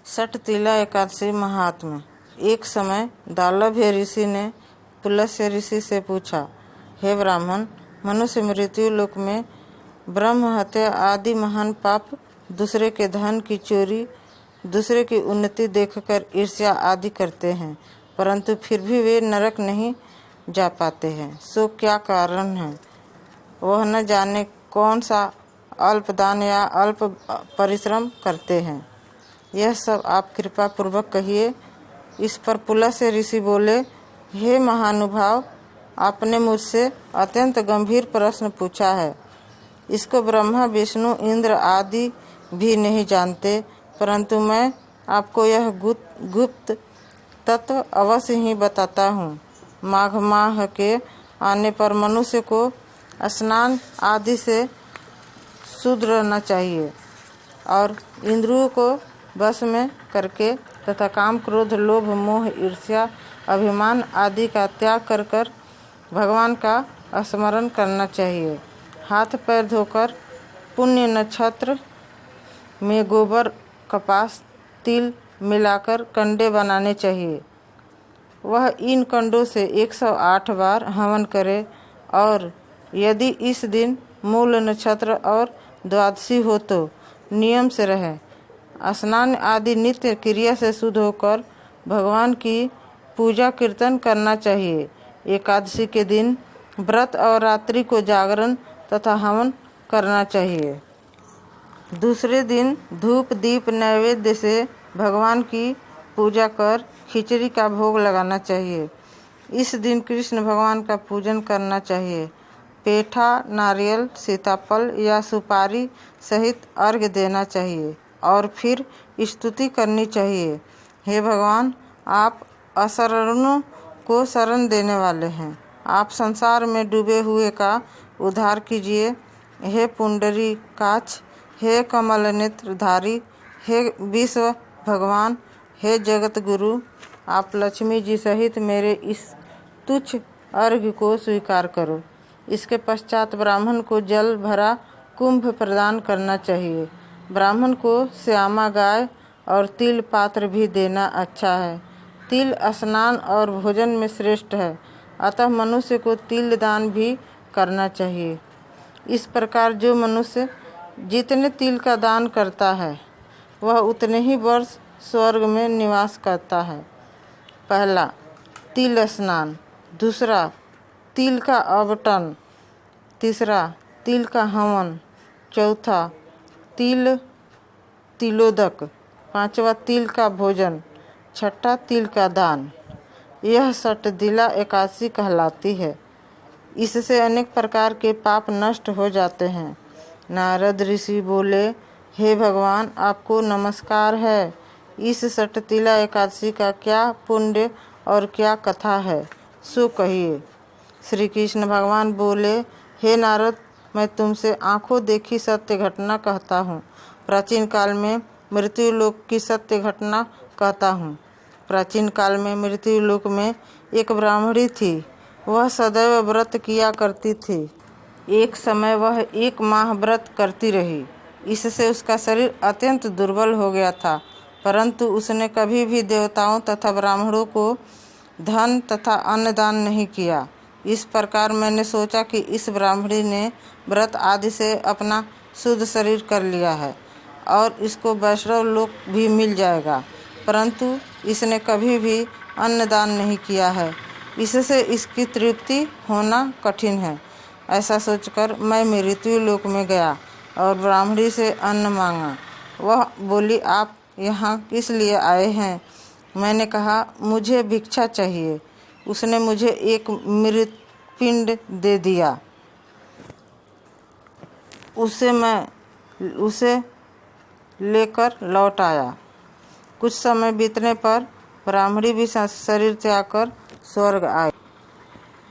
षटतिला एकादशी महात्म्य। एक समय दालभ्य ऋषि ने पुलस्त्य ऋषि से पूछा, हे ब्राह्मण, मनुष्य मृत्यु लोक में ब्रह्म हत्या आदि महान पाप, दूसरे के धन की चोरी, दूसरे की उन्नति देखकर ईर्ष्या आदि करते हैं, परंतु फिर भी वे नरक नहीं जा पाते हैं, सो क्या कारण है? वह न जाने कौन सा अल्प दान या अल्प परिश्रम करते हैं। यह सब आप कृपा पूर्वक कहिए। इस पर पुलस्त्य ऋषि बोले, हे महानुभाव, आपने मुझसे अत्यंत गंभीर प्रश्न पूछा है। इसको ब्रह्मा, विष्णु, इंद्र आदि भी नहीं जानते, परंतु मैं आपको यह गुप्त तत्व अवश्य ही बताता हूँ। माघ माह के आने पर मनुष्य को स्नान आदि से शुद्ध रहना चाहिए और इंद्रियों को वश में करके तथा काम, क्रोध, लोभ, मोह, ईर्ष्या, अभिमान आदि का त्याग कर कर भगवान का स्मरण करना चाहिए। हाथ पैर धोकर पुण्य नक्षत्र में गोबर, कपास, तिल मिलाकर कंडे बनाने चाहिए। वह इन कंडों से 108 बार हवन करे और यदि इस दिन मूल नक्षत्र और द्वादशी हो तो नियम से रहे। स्नान आदि नित्य क्रिया से शुद्ध होकर भगवान की पूजा कीर्तन करना चाहिए। एकादशी के दिन व्रत और रात्रि को जागरण तथा हवन करना चाहिए। दूसरे दिन धूप दीप नैवेद्य से भगवान की पूजा कर खिचड़ी का भोग लगाना चाहिए। इस दिन कृष्ण भगवान का पूजन करना चाहिए। पेठा, नारियल, सीताफल या सुपारी सहित अर्घ्य देना चाहिए और फिर स्तुति करनी चाहिए, हे भगवान, आप अशरणों को शरण देने वाले हैं। आप संसार में डूबे हुए का उद्धार कीजिए। हे पुंडरीकाक्ष, हे कमल नेत्रधारी, हे विश्व भगवान, हे जगत गुरु, आप लक्ष्मी जी सहित मेरे इस तुच्छ अर्घ्य को स्वीकार करो। इसके पश्चात ब्राह्मण को जल भरा कुंभ प्रदान करना चाहिए। ब्राह्मण को श्यामा गाय और तिल पात्र भी देना अच्छा है। तिल स्नान और भोजन में श्रेष्ठ है, अतः मनुष्य को तिल दान भी करना चाहिए। इस प्रकार जो मनुष्य जितने तिल का दान करता है वह उतने ही वर्ष स्वर्ग में निवास करता है। पहला, तिल स्नान। दूसरा, तिल का आवटन। तीसरा, तिल का हवन। चौथा, तिलोदक। पांचवा, तिल का भोजन। छठा, तिल का दान। यह षटतिला एकादशी कहलाती है। इससे अनेक प्रकार के पाप नष्ट हो जाते हैं। नारद ऋषि बोले, हे भगवान, आपको नमस्कार है। इस षटतिला एकादशी का क्या पुण्य और क्या कथा है, सो कहिए। श्री कृष्ण भगवान बोले, हे नारद, मैं तुमसे आंखों देखी सत्य घटना कहता हूँ। प्राचीन काल में मृत्यु लोक की सत्य घटना कहता हूँ। प्राचीन काल में मृत्यु लोक में एक ब्राह्मणी थी। वह सदैव व्रत किया करती थी। एक समय वह 1 माह व्रत करती रही। इससे उसका शरीर अत्यंत दुर्बल हो गया था, परंतु उसने कभी भी देवताओं तथा ब्राह्मणों को धन तथा अन्न दान नहीं किया। इस प्रकार मैंने सोचा कि इस ब्राह्मणी ने व्रत आदि से अपना शुद्ध शरीर कर लिया है और इसको वैष्णव लोक भी मिल जाएगा, परंतु इसने कभी भी अन्न दान नहीं किया है। इससे इसकी तृप्ति होना कठिन है। ऐसा सोचकर मैं मृत्यु लोक में गया और ब्राह्मणी से अन्न मांगा। वह बोली, आप यहाँ किस लिए आए हैं? मैंने कहा, मुझे भिक्षा चाहिए। उसने मुझे एक मृत पिंड दे दिया। उसे लेकर लौट आया। कुछ समय बीतने पर ब्राह्मणी भी शरीर त्याग कर स्वर्ग आई।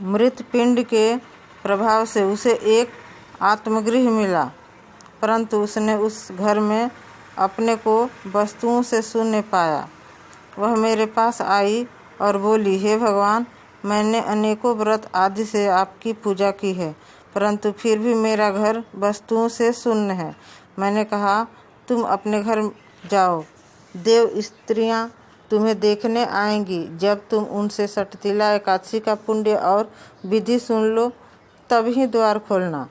मृत पिंड के प्रभाव से उसे एक आत्मगृह मिला, परंतु उसने उस घर में अपने को वस्तुओं से शून्य पाया। वह मेरे पास आई और बोली, हे भगवान, मैंने अनेकों व्रत आदि से आपकी पूजा की है, परंतु फिर भी मेरा घर वस्तुओं से शून्य है। मैंने कहा, तुम अपने घर जाओ। देव स्त्रियां तुम्हें देखने आएंगी। जब तुम उनसे सटतिला एकादशी का पुण्य और विधि सुन लो तब ही द्वार खोलना।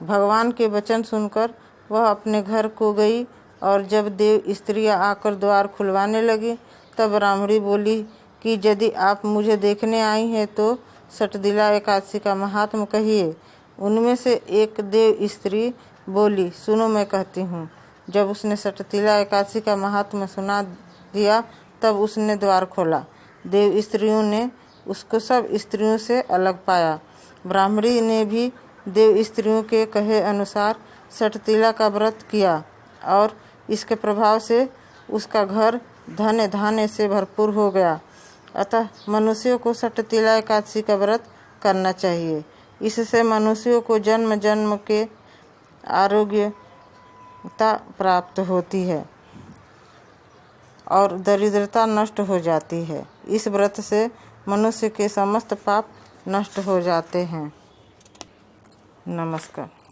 भगवान के वचन सुनकर वह अपने घर को गई और जब देव स्त्रियां आकर द्वार खुलवाने लगी तब ब्राह्मणी बोली कि यदि आप मुझे देखने आई हैं तो सटतिला एकादशी का महात्म कहिए। उनमें से एक देव स्त्री बोली, सुनो मैं कहती हूँ। जब उसने सटतिला एकादशी का महात्म सुना दिया तब उसने द्वार खोला। देव स्त्रियों ने उसको सब स्त्रियों से अलग पाया। ब्राह्मणी ने भी देव स्त्रियों के कहे अनुसार सटतिला का व्रत किया और इसके प्रभाव से उसका घर धन धान्य से भरपूर हो गया। अतः मनुष्यों को सटतिला एकादशी का व्रत करना चाहिए। इससे मनुष्यों को जन्म जन्म के आरोग्यता प्राप्त होती है और दरिद्रता नष्ट हो जाती है। इस व्रत से मनुष्य के समस्त पाप नष्ट हो जाते हैं। नमस्कार।